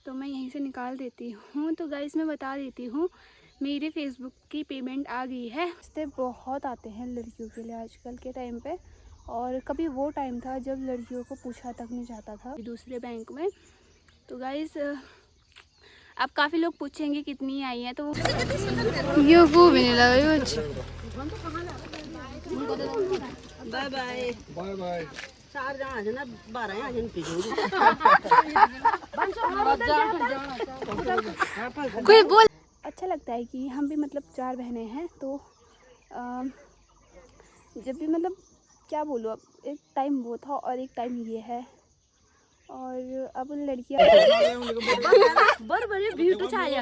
तो मैं यहीं से निकाल देती हूँ। तो गाइस मैं बता देती हूँ, मेरे फेसबुक की पेमेंट आ गई है। रिश्ते बहुत आते हैं लड़कियों के लिए आजकल के टाइम पे, और कभी वो टाइम था जब लड़कियों को पूछा तक नहीं जाता था दूसरे बैंक में। तो गाइस अब काफ़ी लोग पूछेंगे कितनी आई है, तो ये वो भी नहीं लगा। Bye bye bye bye. 4 जन है ना, 12 जन कोई बोल। अच्छा लगता है कि हम भी मतलब 4 बहनें हैं, तो जब भी मतलब क्या बोलूँ, अब एक टाइम वो था और एक टाइम ये है, और अब लड़कियाँ बड़ी भीड़ तो चाहिए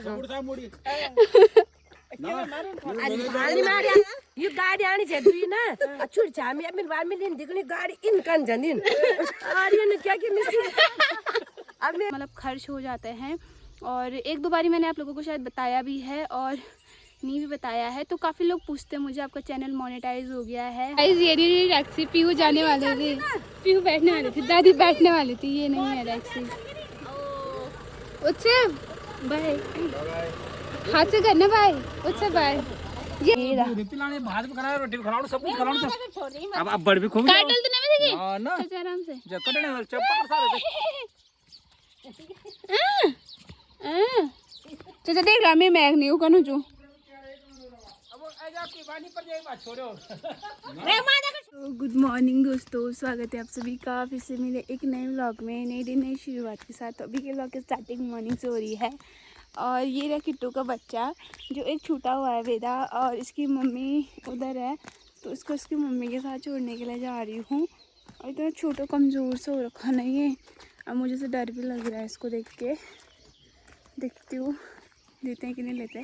ये गाड़ी आनी चाहिए ना। अच्छी छामी अपनी बार में दिन दिखनी गाड़ी इन कन जनिन और ये क्या कि अब मतलब खर्च हो जाते हैं। और 1-2 बारी मैंने आप लोगों को शायद बताया भी है और नहीं भी बताया है, तो काफ़ी लोग पूछते हैं मुझे आपका चैनल मोनेटाइज हो गया है। ये टैक्सी पीहू जाने वाले थे, पीहू बैठने वाली थी, दादी बैठने वाली थी, ये नहीं है टैक्सी। उससे बाय हाथ से करना भाई, उससे बाय। ये पिलाने भात भी खाना, रोटी भी खाना, सब कुछ खाना। अब बड़ भी खूब काटल तो नहीं मिलेगी हां ना, आराम से जब कटने वाले चप्पल सारे चाचा देख रहा मैं मैग नहीं कनु छु। गुड मॉर्निंग दोस्तों, स्वागत है आप सभी का फिर से मेरे एक नए व्लॉग में, नई दिन नई शुरुआत के साथ। अभी के व्लॉग की स्टार्टिंग मॉर्निंग से हो रही है। और ये रहा किट्टू का बच्चा जो एक छूटा हुआ है वेदा, और इसकी मम्मी उधर है, तो इसको इसकी मम्मी के साथ छोड़ने के लिए जा रही हूँ। और इतना छोटा कमज़ोर से हो रखा नहीं है, अब मुझे से डर भी लग रहा है इसको देख के। देखती हूँ लेते हैं कि नहीं लेते।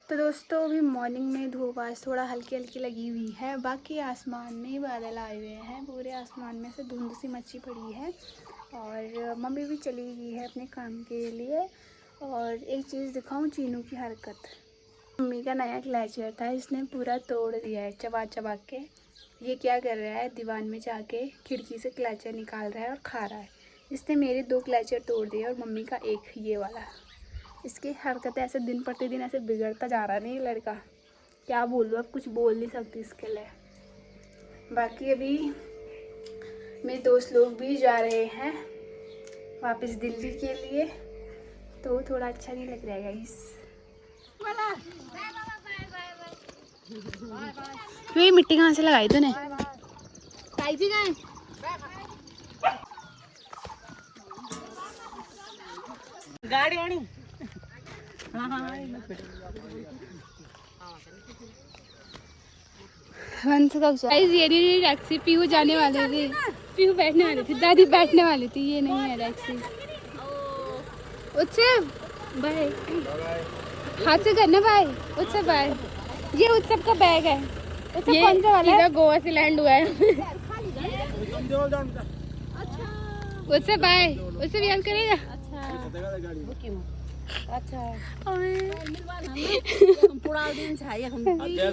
तो दोस्तों अभी मॉर्निंग में धूप आज थोड़ा हल्की हल्की लगी हुई है, बाकी आसमान में बादल आए हुए हैं, पूरे आसमान में से धुंध सी मची पड़ी है। और मम्मी भी चली गई है अपने काम के लिए। और एक चीज़ दिखाऊं, चीनू की हरकत। मम्मी का नया क्लचर था, इसने पूरा तोड़ दिया है चबा चबा के। ये क्या कर रहा है, दीवार में जाके खिड़की से क्लचर निकाल रहा है और खा रहा है। इसने मेरे 2 क्लचर तोड़ दिए और मम्मी का एक, ये वाला। इसकी हरकत ऐसे दिन प्रतिदिन ऐसे बिगड़ता जा रहा नहीं लड़का, क्या बोलूँ, अब कुछ बोल नहीं सकती इसके लिए। बाकी अभी मेरे दोस्त लोग भी जा रहे हैं वापस दिल्ली के लिए, तो थोड़ा अच्छा नहीं लग रहा है गाइस। ये मिट्टी कहाँ से लगाई तूने? गाड़ी आनी। ये टैक्सी पीहू जाने वाले थे, पीहू बैठने वाली थी, दादी बैठने वाली थी, ये नहीं है टैक्सी। उससे बाय हाथ से करना भाई, उससे बाय। ये उत्सव का बैग है, उत्सव कौन सा वाला है? गोवा से लैंड हुआ है। उससे बाय, उससे भी हेल्प करेगा। अच्छा पूरा दिन चाहिए हम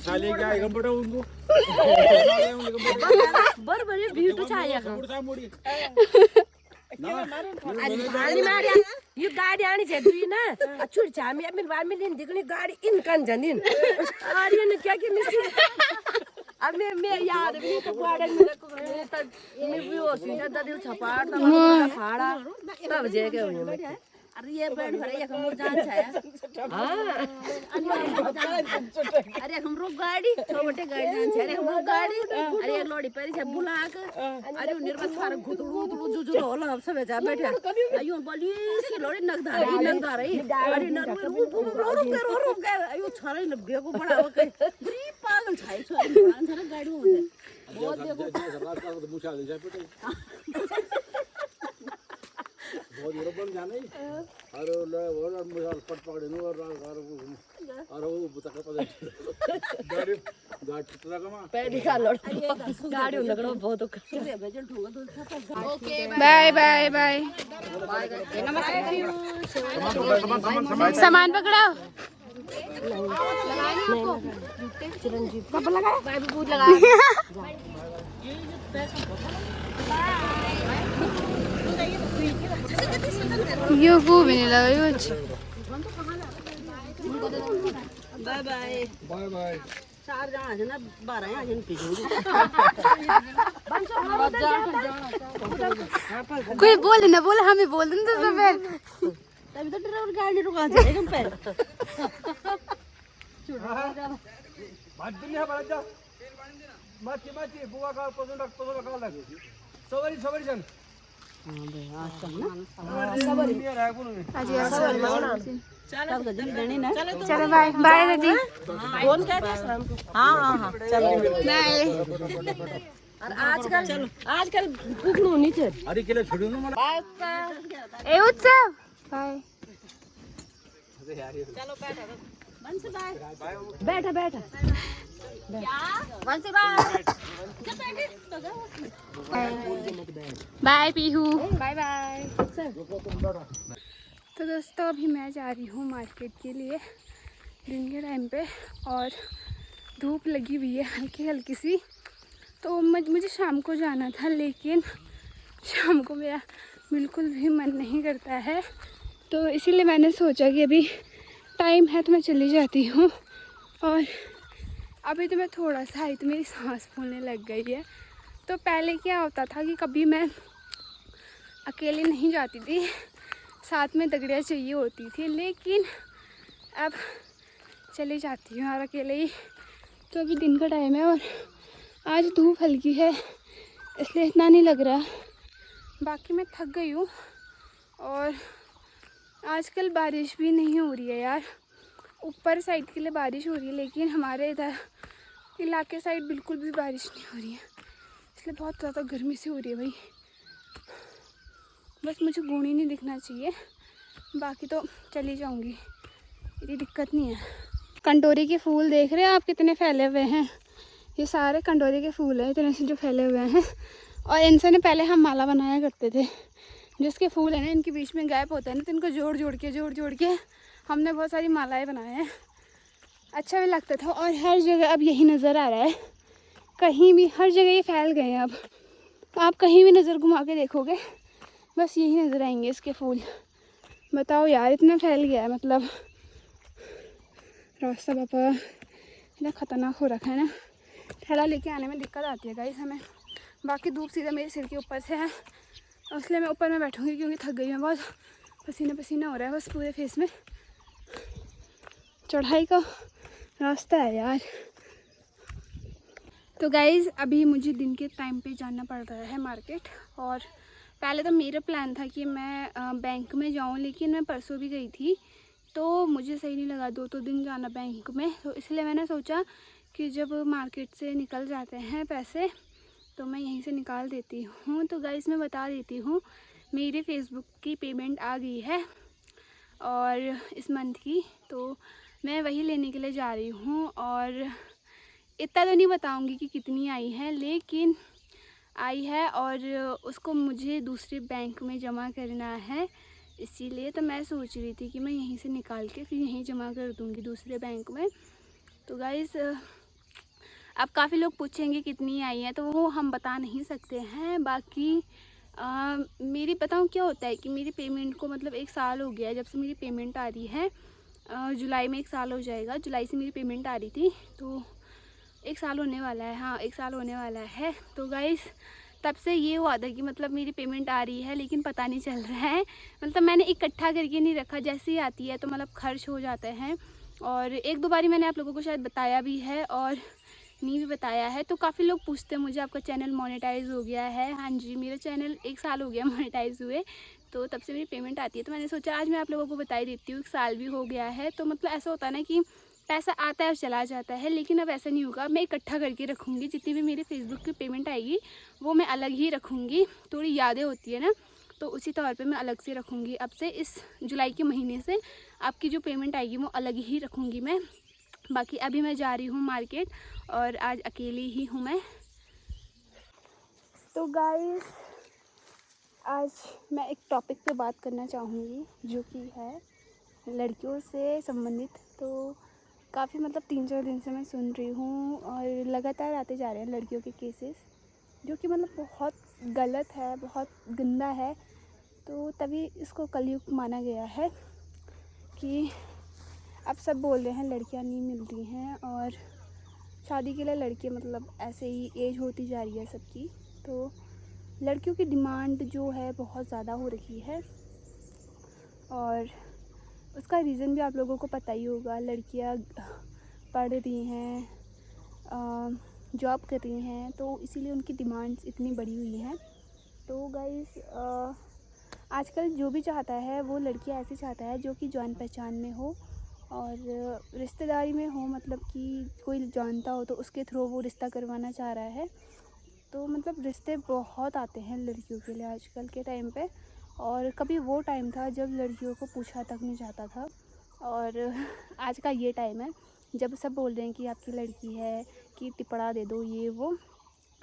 साले क्या है कंप्यूटर उनको बड़ी भीड़ तो चाहिए ये गाड़ी आनी चाहिए ना। अच्छी छामी अपनी बार में दिन दिखनी गाड़ी इन कन जनिन और ये क्या कि अब मैं याद भी तो गाड़ी में भी हो सीधा दादी छपाड़ तब फाड़ा तब जेके हो। अरे ये बैंड भरे ये हम जान छाया। हां अरे हम रुक गाड़ी छोटे गाड़ी जान छाया, हम रुक गाड़ी। अरे एक लोड़ी पर से बुला के अरे निर्मत फार घुटड़ू जुजु होला सब जा बैठा अयो बोली सी लोड़ी नगदा रही अरे नर रुक गए अयो छरे लगे को बड़ा के गरीब पागल छाई छोरी बड़ा छरे गाड़ी होते बहुत देखो मुछा ले जाए बेटे बहुत यूरोप बन जाने और वो मुझे पट पकड़े नो और वो बुता का पता गाड़ी टूटा का पैडी का लड़ गाड़ी लगड़ो बहुत भेजल ठोगा तो ओके बाय बाय बाय। सामान पकड़ाओ, चिरंजीव कब लगाया भाई बहुत लगाया। यूफू भी नहीं लगा कुछ। Bye bye bye bye. 4 जना है ना 12 यहाँ जन पीछे कोई बोले ना बोले हमें बोल दें तो फिर तभी तो ड्राइवर गाड़ी रुका जाएगा पे भात दिली हा जा माची माची बुवा का पसंद का लगे सवारी सवारी जन हां भाई आज कल ना सवारी नहीं रहा कोई आज यार सवारी चलो गजल देनी ना चलो बाय बाय दादी। फोन कर दे शाम को। हां चलो बाय। और आजकल कुकड़ू नीचे अरे किलो छोड़ो ना बाय ए उत्सव बाय। चलो बैठा बंस बाय बैठा बंस bye bye Pihu bye bye. तो दोस्तों अभी मैं जा रही हूँ मार्केट के लिए दिन के टाइम पे और धूप लगी हुई है हल्की हल्की सी। तो मुझे शाम को जाना था लेकिन शाम को मेरा बिल्कुल भी मन नहीं करता है, तो इसीलिए मैंने सोचा कि अभी टाइम है तो मैं चली जाती हूँ। और अभी तो मैं थोड़ा सा आई तो मेरी सांस फूलने लग गई है। तो पहले क्या होता था कि कभी मैं अकेले नहीं जाती थी, साथ में दगड़िया चाहिए होती थी, लेकिन अब चली जाती हूँ और अकेले ही। तो अभी दिन का टाइम है और आज धूप हल्की है इसलिए इतना नहीं लग रहा, बाकी मैं थक गई हूँ। और आजकल बारिश भी नहीं हो रही है यार, ऊपर साइड के लिए बारिश हो रही है लेकिन हमारे इधर इलाके साइड बिल्कुल भी बारिश नहीं हो रही है, इसलिए बहुत ज़्यादा गर्मी सी हो रही है भाई। बस मुझे गुण ही नहीं दिखना चाहिए, बाकी तो चली जाऊंगी, इतनी दिक्कत नहीं है। कंटोरी के फूल देख रहे हैं आप कितने फैले हुए हैं, ये सारे कंटोरी के फूल हैं इतने से जो फैले हुए हैं। और इनसे ना पहले हम माला बनाया करते थे, जिसके फूल है ना इनके बीच में गैप होता है ना, तो इनको जोड़ जोड़ के हमने बहुत सारी मालाएं बनाए हैं, अच्छा भी लगता था। और हर जगह अब यही नज़र आ रहा है, कहीं भी हर जगह ये फैल गए हैं। अब आप कहीं भी नज़र घुमा के देखोगे बस यही नज़र आएंगे इसके फूल। बताओ यार इतना फैल गया है, मतलब रास्ता बापा इतना ख़तरनाक हो रखा है ना, ठेला लेके आने में दिक्कत आती है गाइस हमें। बाकी धूप सीधा मेरे सिर के ऊपर से है, इसलिए मैं ऊपर में बैठूंगी क्योंकि थक गई मैं बहुत, पसीना हो रहा है बस पूरे फेस में। चढ़ाई का रास्ता है यार। तो गाइस अभी मुझे दिन के टाइम पे जाना पड़ रहा है मार्केट, और पहले तो मेरा प्लान था कि मैं बैंक में जाऊं, लेकिन मैं परसों भी गई थी तो मुझे सही नहीं लगा 2 दिन जाना बैंक में। तो इसलिए मैंने सोचा कि जब मार्केट से निकल जाते हैं पैसे तो मैं यहीं से निकाल देती हूँ। तो गाइस मैं बता देती हूँ, मेरे फेसबुक की पेमेंट आ गई है और इस मंथ की, तो मैं वही लेने के लिए जा रही हूँ। और इतना तो नहीं बताऊँगी कि कितनी आई है, लेकिन आई है और उसको मुझे दूसरे बैंक में जमा करना है, इसीलिए तो मैं सोच रही थी कि मैं यहीं से निकाल के फिर यहीं जमा कर दूँगी दूसरे बैंक में। तो गाइस अब काफ़ी लोग पूछेंगे कितनी आई है, तो वो हम बता नहीं सकते हैं। बाकी मेरी बताऊँ क्या होता है कि मेरी पेमेंट को मतलब 1 साल हो गया है जब से मेरी पेमेंट आ रही है, जुलाई में 1 साल हो जाएगा। जुलाई से मेरी पेमेंट आ रही थी तो 1 साल होने वाला है, हाँ 1 साल होने वाला है। तो गाइस तब से ये हुआ था कि मतलब मेरी पेमेंट आ रही है लेकिन पता नहीं चल रहा है, मतलब मैंने इकट्ठा करके नहीं रखा, जैसे ही आती है तो मतलब खर्च हो जाते हैं। और 1-2 बारी मैंने आप लोगों को शायद बताया भी है और नहीं भी बताया है। तो काफ़ी लोग पूछते हैं मुझे आपका चैनल मोनेटाइज हो गया है। हाँ जी, मेरा चैनल 1 साल हो गया मोनेटाइज हुए, तो तब से मेरी पेमेंट आती है। तो मैंने सोचा आज मैं आप लोगों को बता ही देती हूँ, 1 साल भी हो गया है। तो मतलब ऐसा होता है ना कि पैसा आता है और चला जाता है, लेकिन अब ऐसा नहीं होगा। मैं इकट्ठा करके रखूँगी, जितनी भी मेरी फेसबुक की पेमेंट आएगी वो मैं अलग ही रखूँगी। थोड़ी यादें होती है ना, तो उसी तौर पे मैं अलग से रखूँगी। अब से इस जुलाई के महीने से आपकी जो पेमेंट आएगी वो अलग ही रखूँगी मैं। बाकी अभी मैं जा रही हूँ मार्केट और आज अकेली ही हूँ मैं। तो गाइस आज मैं एक टॉपिक पे बात करना चाहूँगी जो कि है लड़कियों से संबंधित। तो काफ़ी मतलब 3-4 दिन से मैं सुन रही हूँ और लगातार आते जा रहे हैं लड़कियों के केसेस, जो कि मतलब बहुत गलत है, बहुत गंदा है। तो तभी इसको कलयुग माना गया है कि अब सब बोल रहे हैं लड़कियां नहीं मिल रही हैं और शादी के लिए लड़के मतलब ऐसे ही एज होती जा रही है सबकी। तो लड़कियों की डिमांड जो है बहुत ज़्यादा हो रही है और उसका रीज़न भी आप लोगों को पता ही होगा। लड़कियां पढ़ रही हैं, जॉब कर रही हैं, तो इसीलिए उनकी डिमांड्स इतनी बढ़ी हुई हैं। तो गाइस आजकल जो भी चाहता है वो लड़कियां ऐसी चाहता है जो कि जान पहचान में हो और रिश्तेदारी में हो, मतलब कि कोई जानता हो तो उसके थ्रू वो रिश्ता करवाना चाह रहा है। तो मतलब रिश्ते बहुत आते हैं लड़कियों के लिए आजकल के टाइम पे। और कभी वो टाइम था जब लड़कियों को पूछा तक नहीं जाता था और आज का ये टाइम है जब सब बोल रहे हैं कि आपकी लड़की है कि टिपड़ा दे दो ये वो।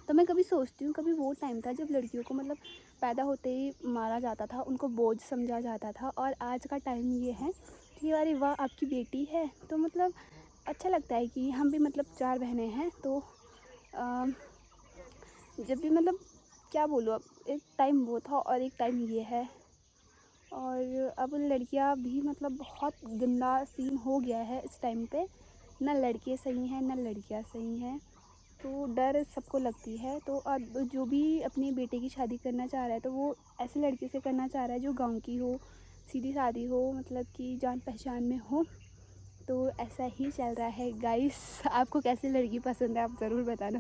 तो मैं कभी सोचती हूँ कभी वो टाइम था जब लड़कियों को मतलब पैदा होते ही मारा जाता था, उनको बोझ समझा जाता था। और आज का टाइम ये है कि अरे वाह आपकी बेटी है, तो मतलब अच्छा लगता है कि हम भी मतलब 4 बहनें हैं। तो जब भी मतलब क्या बोलूँ, अब एक टाइम वो था और एक टाइम ये है। और अब लड़कियां भी मतलब बहुत गंदा सीन हो गया है इस टाइम पे, ना लड़के सही हैं ना लड़कियां सही हैं। तो डर सबको लगती है। तो अब जो भी अपने बेटे की शादी करना चाह रहा है तो वो ऐसे लड़के से करना चाह रहा है जो गांव की हो, सीधी सादी हो, मतलब कि जान पहचान में हो। तो ऐसा ही चल रहा है गाइस। आपको कैसी लड़की पसंद है आप ज़रूर बताना।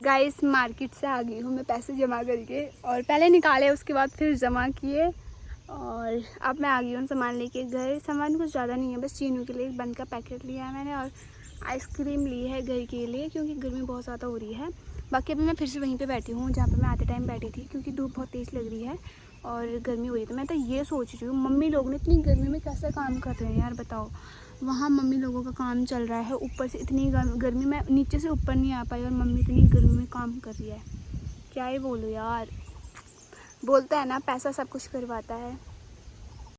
गाइस मार्केट से आ गई हूँ मैं पैसे जमा करके, और पहले निकाले उसके बाद फिर जमा किए और अब मैं आ गई हूँ सामान लेके घर। सामान कुछ ज़्यादा नहीं है, बस चीनू के लिए एक बंद का पैकेट लिया है मैंने और आइसक्रीम ली है घर के लिए क्योंकि गर्मी बहुत ज़्यादा हो रही है। बाकी अभी मैं फिर से वहीं पे बैठी हूँ जहाँ पे मैं आते टाइम बैठी थी क्योंकि धूप बहुत तेज़ लग रही है और गर्मी हो रही है। तो मैं तो ये सोच रही हूँ मम्मी लोग ने इतनी गर्मी में कैसे काम कर रहे हैं यार, बताओ। वहाँ मम्मी लोगों का काम चल रहा है, ऊपर से इतनी गर्मी में नीचे से ऊपर नहीं आ पाई और मम्मी इतनी गर्मी में काम कर रही है। क्या ही बोलूँ यार, बोलता है ना पैसा सब कुछ करवाता है।